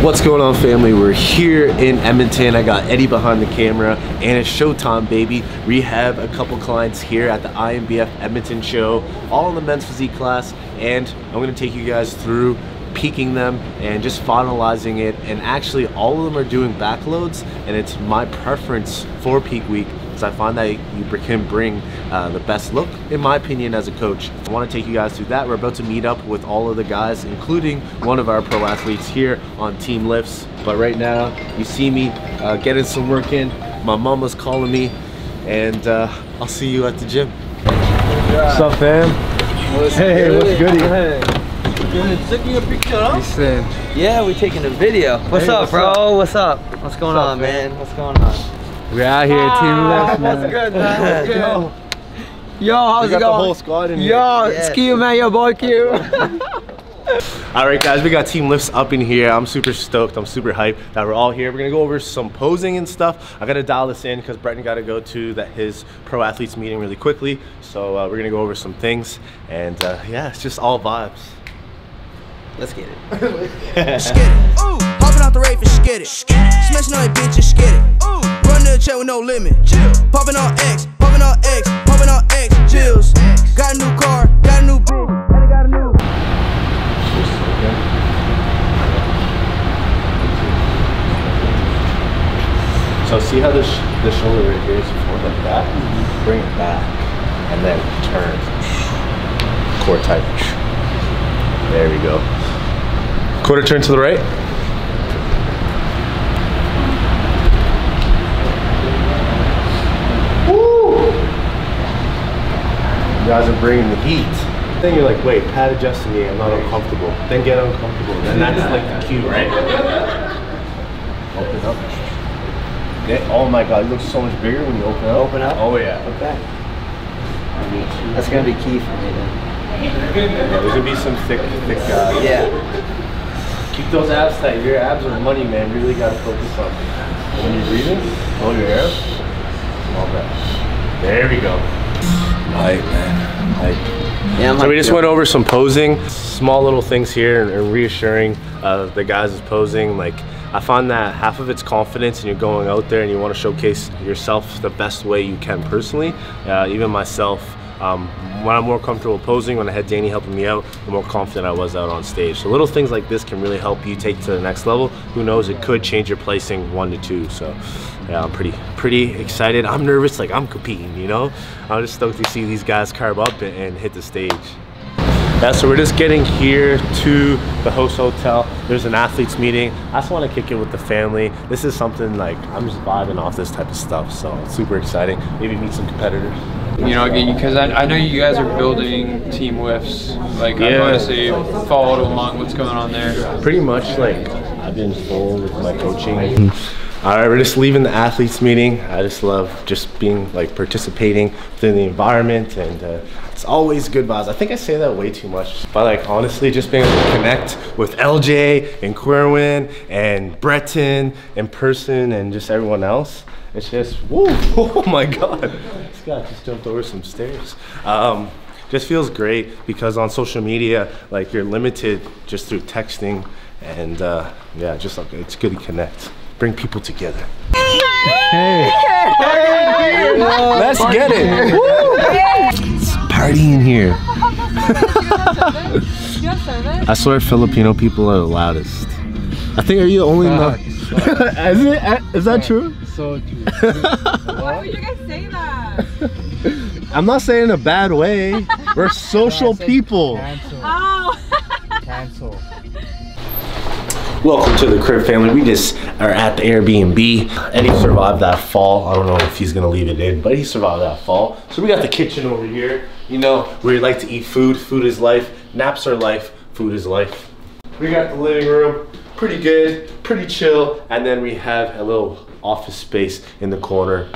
What's going on, family? We're here in Edmonton. I got Eddie behind the camera, and it's showtime, baby. We have a couple clients here at the IMBF Edmonton show, all in the men's physique class, and I'm going to take you guys through peaking them and just finalizing it. And actually all of them are doing backloads, and it's my preference for peak week because I find that you can bring the best look, in my opinion, as a coach. I want to take you guys through that. We're about to meet up with all of the guys, including one of our pro athletes here on team lifts. But right now you see me getting some work in. My mama's calling me, and I'll see you at the gym. What's up, fam? What's goody? Taking a picture, huh? Yeah, we're taking a video. What's up, bro? What's up? What's going on, man? What's going on? We're out here, team lifts, man. What's good, man? What's good? Yo, how's it going? The whole squad in here. Yo, it's Q, man. Yo, boy, Q. Alright guys, we got team lifts up in here. I'm super stoked, I'm super hyped that we're all here. We're gonna go over some posing and stuff. I gotta dial this in because Bretton gotta go to his pro athletes meeting really quickly. So we're gonna go over some things, and yeah, it's just all vibes. Let's get it. Skid it. Ooh, hopping out the rave and skid it. Smashing on that bitch and skid it. Ooh, run to the check with no limit. Popping on X, popping on X, popping on X. Chills. Got a new car, got a new bitch, and I got a new. So see how this shoulder right here is forward like that? Bring it back and then turn. Core tight. There we go. Quarter turn to the right. Woo! You guys are bringing the heat. Then you're like, wait, pad adjusting me, I'm not uncomfortable. Then get uncomfortable. Then that's like the cue, right? Open up. Yeah, oh my god, you look so much bigger when you open up. Open up? Oh yeah. Okay. That's gonna be key for me then. Yeah, there's gonna be some thick yeah. Keep those abs tight. Your abs are money, man. You really gotta focus on when you're breathing. Blow your air. Small breath. There we go. Hype, man. Hype. Yeah, so we just went over some posing, small little things here, and reassuring the guys is posing. Like, I find that half of it's confidence, and you're going out there and you want to showcase yourself the best way you can personally. Even myself, when I'm more comfortable posing, when I had Danny helping me out, the more confident I was out on stage. So little things like this can really help you take to the next level. Who knows, it could change your placing 1 to 2. So yeah, I'm pretty excited. I'm nervous, like I'm competing, you know? I'm just stoked to see these guys carve up and hit the stage. Yeah, so we're just getting here to the host hotel. There's an athletes meeting. I just want to kick it with the family. This is something like, I'm just vibing off this type of stuff, so it's super exciting. Maybe meet some competitors. You know, because I know you guys are building team lifts. Like, yeah. I've honestly followed along what's going on there. Pretty much, like, I've been full with my coaching. All right, we're just leaving the athletes meeting. I just love just being like participating within the environment, and it's always good vibes. I think I say that way too much, but like honestly, just being able to connect with LJ and Quirwin and Breton in person and just everyone else. It's just, woo, oh my God. This guy just jumped over some stairs. Just feels great because on social media, like you're limited just through texting, and yeah, just like it's good to connect. Bring people together. Hey. Let's get it. It's party in here. I swear Filipino people are the loudest. I think, are you the only one? Is that true? So true. Why would you guys say that? I'm not saying in a bad way. We're social people. Cancel. Oh. Cancel. Welcome to the crib, family. We just are at the Airbnb. Eddie survived that fall. I don't know if he's gonna leave it in, but he survived that fall. So we got the kitchen over here. You know, where you like to eat food. Food is life. Naps are life. Food is life. We got the living room. Pretty good, pretty chill. And then we have a little office space in the corner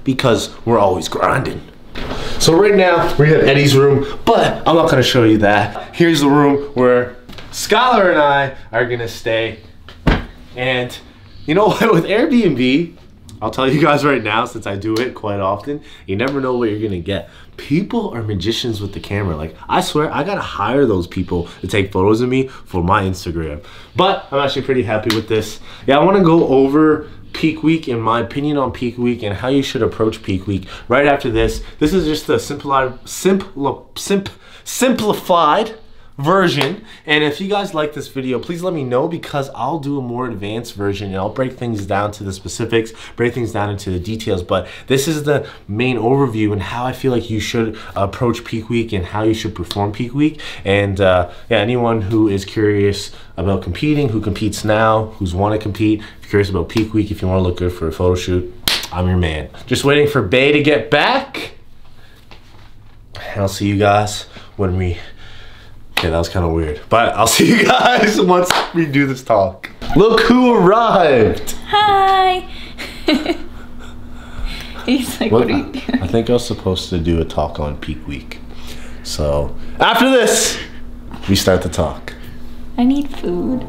because we're always grinding. So right now we have Eddie's room, but I'm not gonna show you that. Here's the room where Skylar and I are gonna stay. And you know what, with Airbnb, I'll tell you guys right now, since I do it quite often, you never know what you're gonna get. People are magicians with the camera. Like, I swear, I gotta hire those people to take photos of me for my Instagram. But I'm actually pretty happy with this. Yeah, I wanna go over peak week and my opinion on peak week and how you should approach peak week right after this. This is just a simplified version, and if you guys like this video, please let me know, because I'll do a more advanced version and I'll break things down to the specifics, break things down into the details. But this is the main overview and how I feel like you should approach peak week and how you should perform peak week. And yeah, anyone who is curious about competing, who competes now, who's want to compete, if you're curious about peak week, if you want to look good for a photo shoot, I'm your man. Just waiting for Bay to get back, and I'll see you guys when we... Okay, that was kind of weird, but I'll see you guys once we do this talk. Look who arrived! Hi! He's like, Look, what are you doing? I think I was supposed to do a talk on peak week. So, after this, we start the talk. I need food.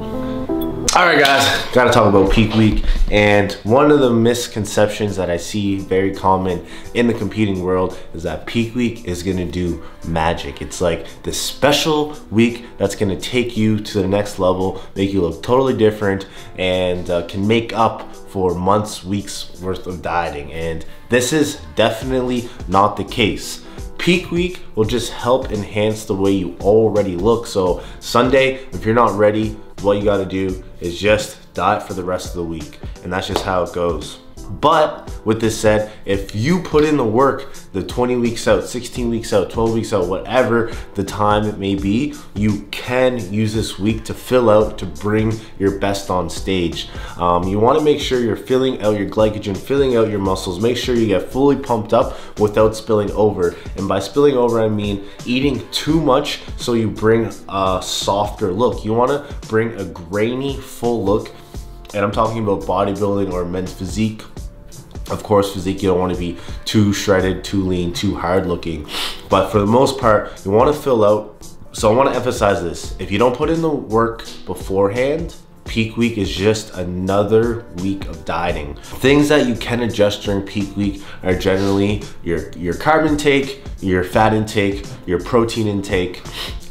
All right, guys, gotta talk about peak week. And one of the misconceptions that I see very common in the competing world is that peak week is gonna do magic. It's like this special week that's gonna take you to the next level, make you look totally different, and can make up for months, weeks worth of dieting. And this is definitely not the case. Peak week will just help enhance the way you already look. So Sunday, if you're not ready, what you gotta do is just diet for the rest of the week. And that's just how it goes. But with this said, if you put in the work, the 20 weeks out, 16 weeks out, 12 weeks out, whatever the time it may be, you can use this week to fill out, to bring your best on stage. You want to make sure you're filling out your glycogen, filling out your muscles, make sure you get fully pumped up without spilling over. And by spilling over, I mean eating too much so you bring a softer look. You want to bring a grainy, full look. And I'm talking about bodybuilding or men's physique. Of course, physique, you don't want to be too shredded, too lean, too hard looking. But for the most part, you want to fill out. So I want to emphasize this. If you don't put in the work beforehand, peak week is just another week of dieting. Things that you can adjust during peak week are generally your carb intake, your fat intake, your protein intake,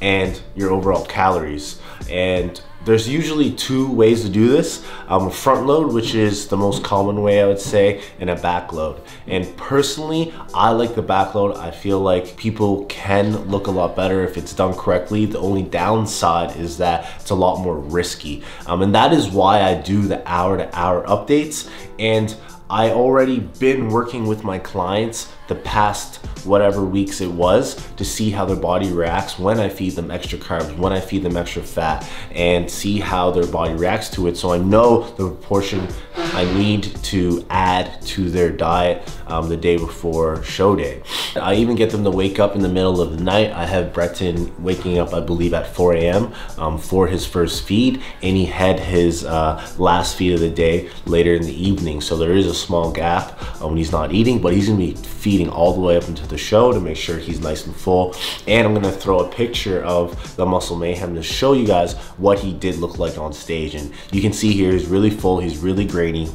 and your overall calories. And there's usually two ways to do this. A front load, which is the most common way I would say, and a back load. And personally, I like the back load. I feel like people can look a lot better if it's done correctly. The only downside is that it's a lot more risky. And that is why I do the hour-to-hour updates. And I already been working with my clients the past whatever weeks it was to see how their body reacts when I feed them extra carbs, when I feed them extra fat, and see how their body reacts to it. So I know the proportion I need to add to their diet the day before show day. I even get them to wake up in the middle of the night. I have Breton waking up, I believe, at 4 a.m. For his first feed, and he had his last feed of the day later in the evening. So there is a small gap when he's not eating, but he's gonna be feeding all the way up into the show to make sure he's nice and full. And I'm gonna throw a picture of the Muscle Mayhem to show you guys what he did look like on stage. And you can see here, he's really full, he's really grainy.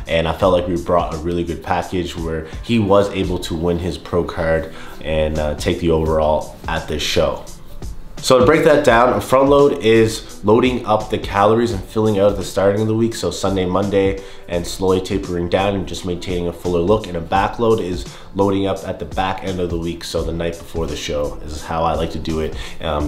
And I felt like we brought a really good package where he was able to win his pro card and take the overall at this show. So to break that down, a front load is loading up the calories and filling out at the starting of the week, so Sunday, Monday, and slowly tapering down and just maintaining a fuller look. And a back load is loading up at the back end of the week, so the night before the show is how I like to do it,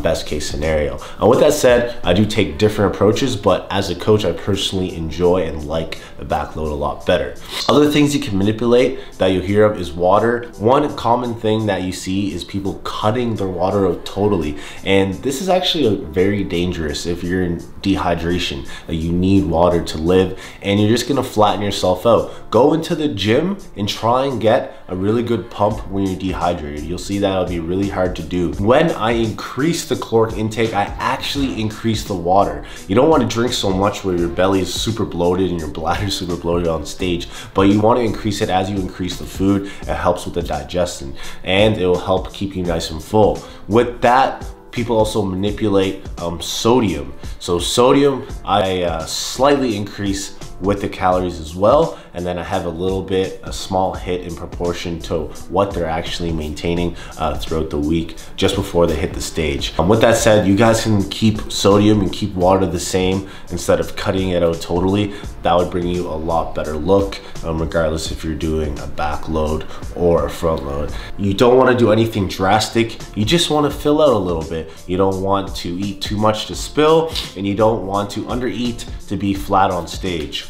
best case scenario. And with that said, I do take different approaches, but as a coach, I personally enjoy and like the back load a lot better. Other things you can manipulate that you'll hear of is water. One common thing that you see is people cutting their water out totally. And this is actually very dangerous if you're in dehydration. You need water to live, and you're just gonna flatten yourself out. Go into the gym and try and get a really good pump when you're dehydrated. You'll see that it'll be really hard to do. When I increase the caloric intake, I actually increase the water. You don't want to drink so much where your belly is super bloated and your bladder is super bloated on stage, but you want to increase it as you increase the food. It helps with the digestion, and it will help keep you nice and full. With that, people also manipulate sodium. So sodium, I slightly increase with the calories as well, and then I have a small hit in proportion to what they're actually maintaining throughout the week just before they hit the stage. With that said, you guys can keep sodium and keep water the same instead of cutting it out totally. That would bring you a lot better look, regardless if you're doing a back load or a front load. You don't want to do anything drastic. You just want to fill out a little bit. You don't want to eat too much to spill, and you don't want to undereat to be flat on stage.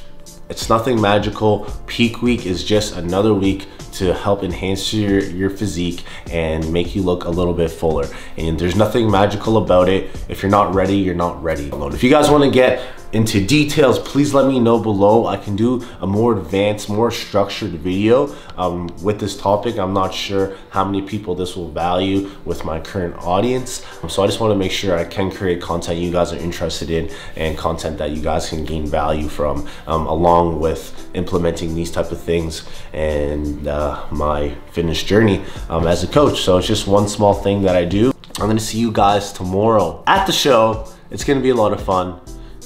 It's nothing magical. Peak week is just another week to help enhance your physique and make you look a little bit fuller. And there's nothing magical about it. If you're not ready, you're not ready. If you guys want to get into details, please let me know below. I can do a more advanced, more structured video with this topic. I'm not sure how many people this will value with my current audience. So I just want to make sure I can create content you guys are interested in and content that you guys can gain value from, along with implementing these type of things and my fitness journey as a coach. So it's just one small thing that I do. I'm gonna see you guys tomorrow at the show. It's gonna be a lot of fun.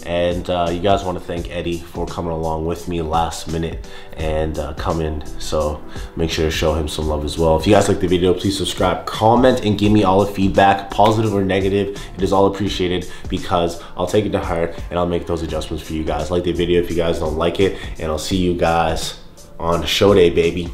And you guys want to thank Eddie for coming along with me last minute and coming. So make sure to show him some love as well. If you guys like the video, please subscribe, comment, and give me all the feedback, positive or negative. It is all appreciated because I'll take it to heart and I'll make those adjustments for you guys. Like the video if you guys don't like it, and I'll see you guys on show day, baby.